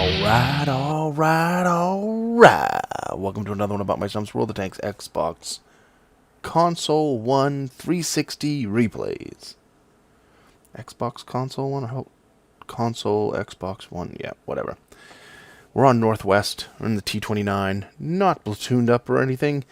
Alright. Welcome to another one about my Stump's World of Tanks Xbox Console 1 360 replays. Xbox Console 1? I hope. Console Xbox 1. Yeah, whatever. We're on Northwest. We're in the T29. Not platooned up or anything.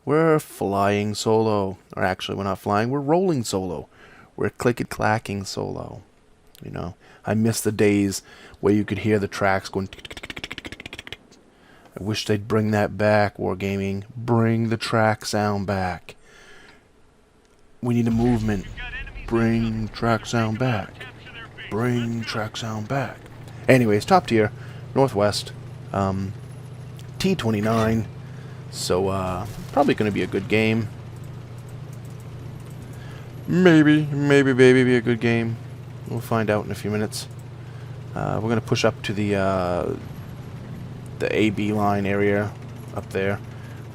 We're flying solo. Or actually, we're not flying. We're rolling solo. We're click-it-clacking solo. You know, I miss the days where you could hear the tracks going. I wish they'd bring that back, Wargaming. Bring the track sound back. We need a movement. Bring track sound back. Bring track sound back. Anyways, top tier, Northwest, T29. So, probably going to be a good game. Maybe be a good game. We'll find out in a few minutes. We're going to push up to the AB line area up there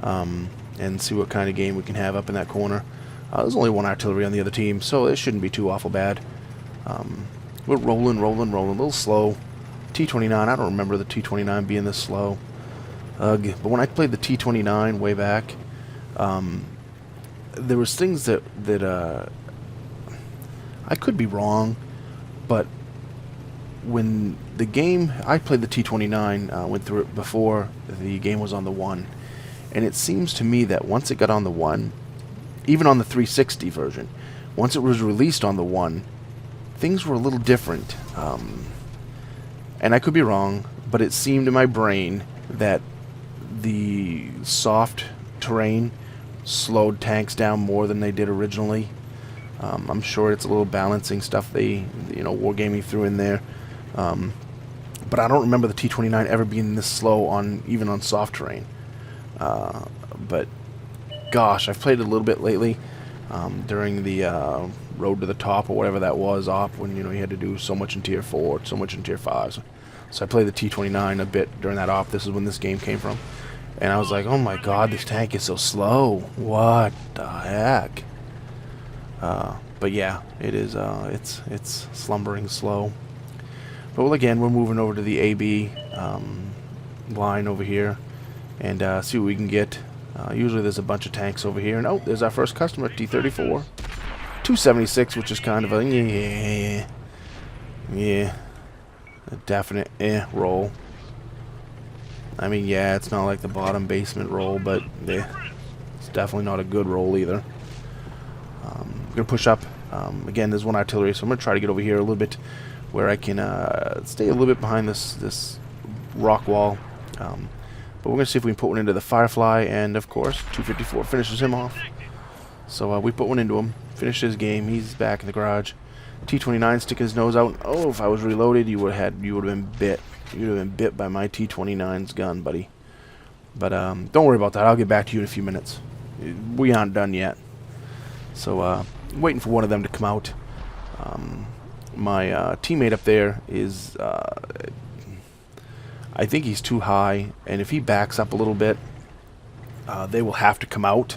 and see what kind of game we can have up in that corner. There's only one artillery on the other team, so it shouldn't be too awful bad. We're rolling, a little slow. T29, I don't remember the T29 being this slow. Ugh. But when I played the T29 way back, there was things that I could be wrong, but when the game, I played the T29, went through it before the game was on the 1, and it seems to me that once it got on the 1, even on the 360 version, once it was released on the 1, things were a little different. And I could be wrong, but it seemed in my brain that the soft terrain slowed tanks down more than they did originally. I'm sure it's a little balancing stuff they, Wargaming threw in there. But I don't remember the T29 ever being this slow even on soft terrain. But gosh, I've played it a little bit lately during the Road to the Top or whatever that was op when you had to do so much in Tier 4, so much in Tier 5. So I played the T29 a bit during that op. This is when this game came from. And I was like, oh my god, this tank is so slow. What the heck? But yeah, it is. It's slumbering slow. But well, again, we're moving over to the AB line over here and see what we can get. Usually there's a bunch of tanks over here, and oh, there's our first customer, T34, 276, which is kind of a a definite roll. I mean, yeah, it's not like the bottom basement roll, but it's definitely not a good roll either. We're gonna push up. Again, there's one artillery, so I'm gonna try to get over here a little bit, where I can stay a little bit behind this rock wall. But we're gonna see if we can put one into the Firefly, and of course, 254 finishes him off. So we put one into him, finished his game. He's back in the garage. T29 sticking his nose out. Oh, if I was reloaded, you would have been bit. You'd have been bit by my T29's gun, buddy. But don't worry about that. I'll get back to you in a few minutes. We aren't done yet. So waiting for one of them to come out. My teammate up there is, I think he's too high, and if he backs up a little bit, they will have to come out.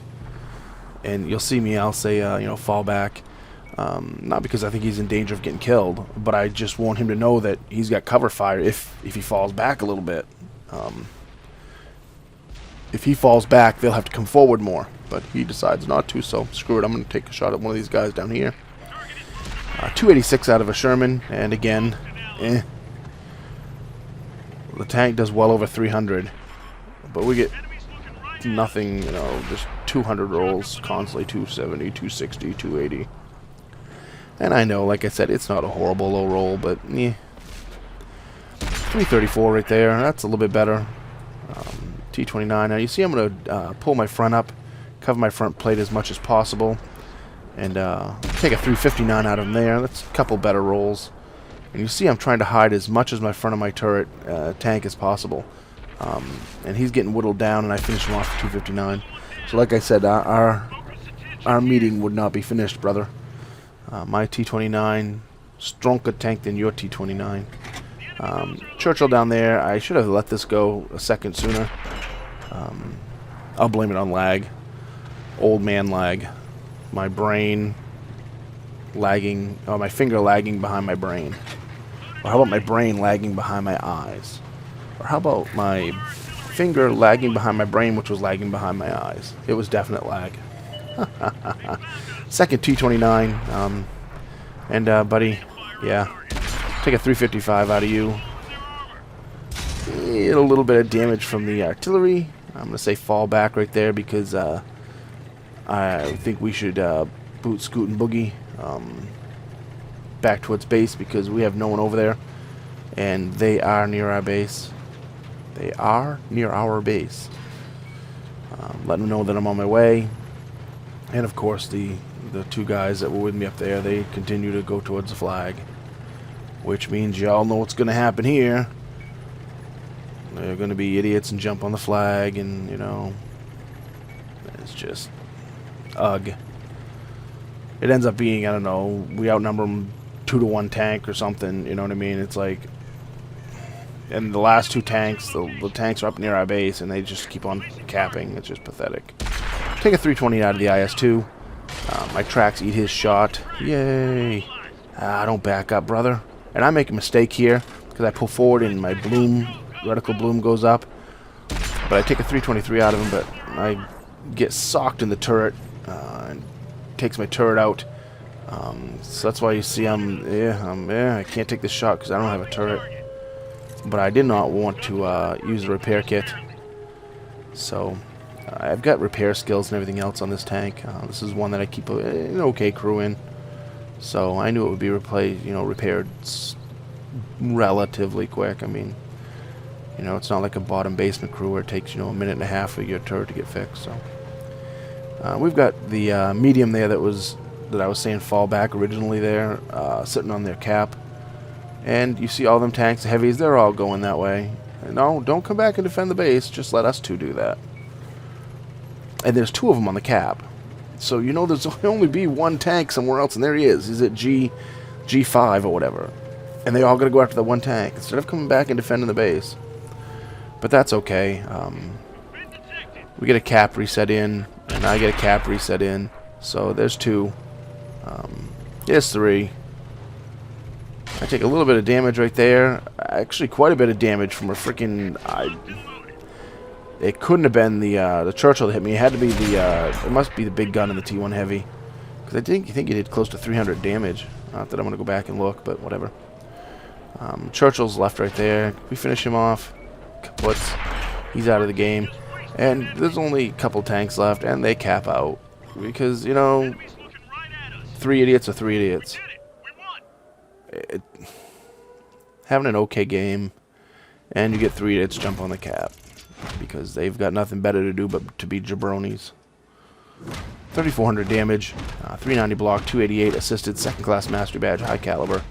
And you'll see me, I'll say, fall back. Not because I think he's in danger of getting killed, but I just want him to know that he's got cover fire if he falls back a little bit. If he falls back, they'll have to come forward more, but he decides not to, so screw it. I'm going to take a shot at one of these guys down here. 286 out of a Sherman, and again, the tank does well over 300, but we get nothing, just 200 rolls constantly, 270, 260, 280. And I know, like I said, it's not a horrible low roll, but 334 right there. That's a little bit better. T29. Now you see I'm going to pull my front up, cover my front plate as much as possible, and take a 359 out of him there. That's a couple better rolls. And you see I'm trying to hide as much as my front of my turret tank as possible. And he's getting whittled down, and I finish him off with 259. So like I said, our meeting would not be finished, brother. My T29, stronger tank than your T29. Churchill down there, I should have let this go a second sooner. I'll blame it on lag. Old man lag. My brain lagging, my finger lagging behind my brain. Or how about my brain lagging behind my eyes? Or how about my finger lagging behind my brain, which was lagging behind my eyes? It was definite lag. Second T29. And, buddy, yeah. Take a 355 out of you. Get a little bit of damage from the artillery. I'm going to say fall back right there because I think we should boot, scoot, and boogie back towards base because we have no one over there. And they are near our base. They are near our base. Let them know that I'm on my way. And of course the two guys that were with me up there, they continue to go towards the flag. Which means y'all know what's going to happen here. They're going to be idiots and jump on the flag and, you know, it's just ugh. It ends up being, I don't know, we outnumber them 2-to-1 tank or something, you know what I mean? It's like, and the last two tanks, the tanks are up near our base and they just keep on capping. It's just pathetic. Take a 320 out of the IS-2. My tracks eat his shot. Yay. Don't back up, brother. And I make a mistake here because I pull forward and my bloom, reticle bloom goes up. But I take a 323 out of him, but I get socked in the turret and takes my turret out. So that's why you see I can't take this shot because I don't have a turret. But I did not want to use a repair kit. So I've got repair skills and everything else on this tank. This is one that I keep an okay crew in. So I knew it would be repaired relatively quick. I mean, you know, it's not like a bottom basement crew where it takes, a minute and a half for your turret to get fixed. So we've got the medium there that I was saying fall back originally there, sitting on their cap. And you see all them tanks, the heavies, they're all going that way. No, don't come back and defend the base. Just let us two do that. And there's two of them on the cap. So you know there's only be one tank somewhere else, and there he is. He's at G5 or whatever. And they all got to go after the one tank instead of coming back and defending the base. But that's okay. We get a cap reset in, and I get a cap reset in. So there's two. Here's three. I take a little bit of damage right there. Actually, quite a bit of damage from a freaking. It couldn't have been the Churchill that hit me. It had to be it must be the big gun in the T1 Heavy, because I think he did close to 300 damage. Not that I'm gonna go back and look, but whatever. Churchill's left right there. We finish him off. Kaputs. He's out of the game, and there's only a couple tanks left, and they cap out because three idiots are three idiots. Having an okay game, and you get three idiots jump on the cap because they've got nothing better to do but to be jabronis. 3,400 damage, 390 block, 288 assisted, second class mastery badge, high caliber.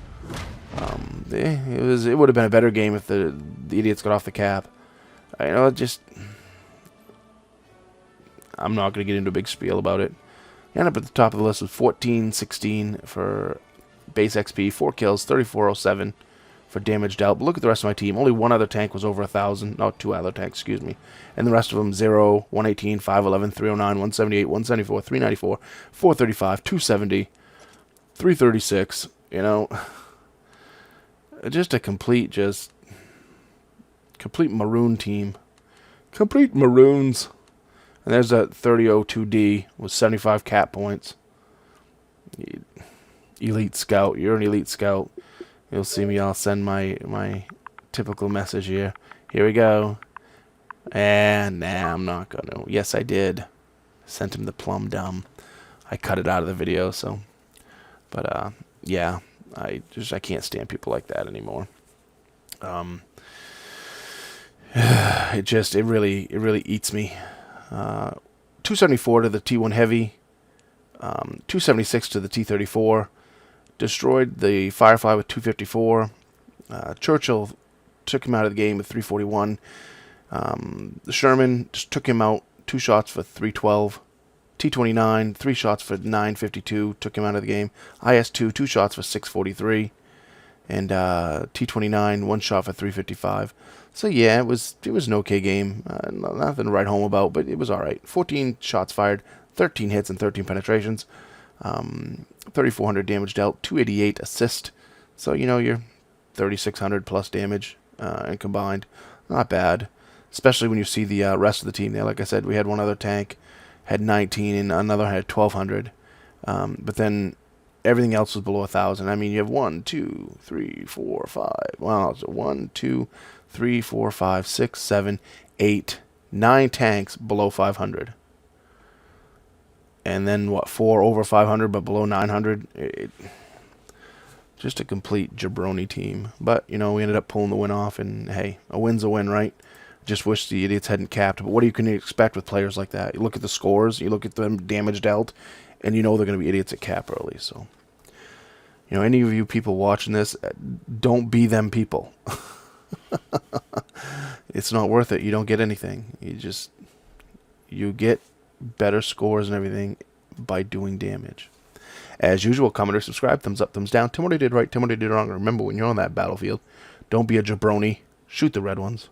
It would have been a better game if the idiots got off the cap. I'm not going to get into a big spiel about it. End up at the top of the list with 1416 for base XP, 4 kills, 3407 for damage dealt. But look at the rest of my team. Only one other tank was over 1,000. No, two other tanks, excuse me. And the rest of them, 0, 118, 511, 309, 178, 174, 394, 435, 270, 336. Just a complete maroon team. Complete maroons. And there's that 3002D with 75 cap points. Elite scout. You're an elite scout. You'll see me. I'll send my typical message here. Here we go. And nah, I'm not gonna. Yes, I did. Sent him the plum dumb. I cut it out of the video, so. But yeah, I can't stand people like that anymore. It really eats me. 274 to the T1 Heavy. 276 to the T34. Destroyed the Firefly with 254. Churchill took him out of the game with 341. The Sherman just took him out, 2 shots for 312. T29, 3 shots for 952, took him out of the game. IS-2, 2 shots for 643. And T29, 1 shot for 355. So yeah, it was an okay game. Nothing to write home about, but it was alright. 14 shots fired, 13 hits and 13 penetrations. 3,400 damage dealt, 288 assist. So, you're 3,600 plus damage and combined. Not bad. Especially when you see the rest of the team there. Like I said, we had one other tank, had 19, and another had 1,200. But then everything else was below 1,000. I mean, you have 1, 2, 3, 4, 5. Well, so 1, 2, 3, 4, 5, 6, 7, 8, 9 tanks below 500. And then, what, 4 over 500 but below 900? Just a complete jabroni team. But, you know, we ended up pulling the win off, and hey, a win's a win, right? Just wish the idiots hadn't capped. But what do you can expect with players like that? You look at the scores, you look at the damage dealt, and you know they're going to be idiots at cap early. So, you know, any of you people watching this, don't be them people. It's not worth it. You don't get anything. You get better scores and everything by doing damage. As usual, comment or subscribe, thumbs up, thumbs down. Tell me what I did right, tell me what I did wrong. Remember, when you're on that battlefield, don't be a jabroni. Shoot the red ones.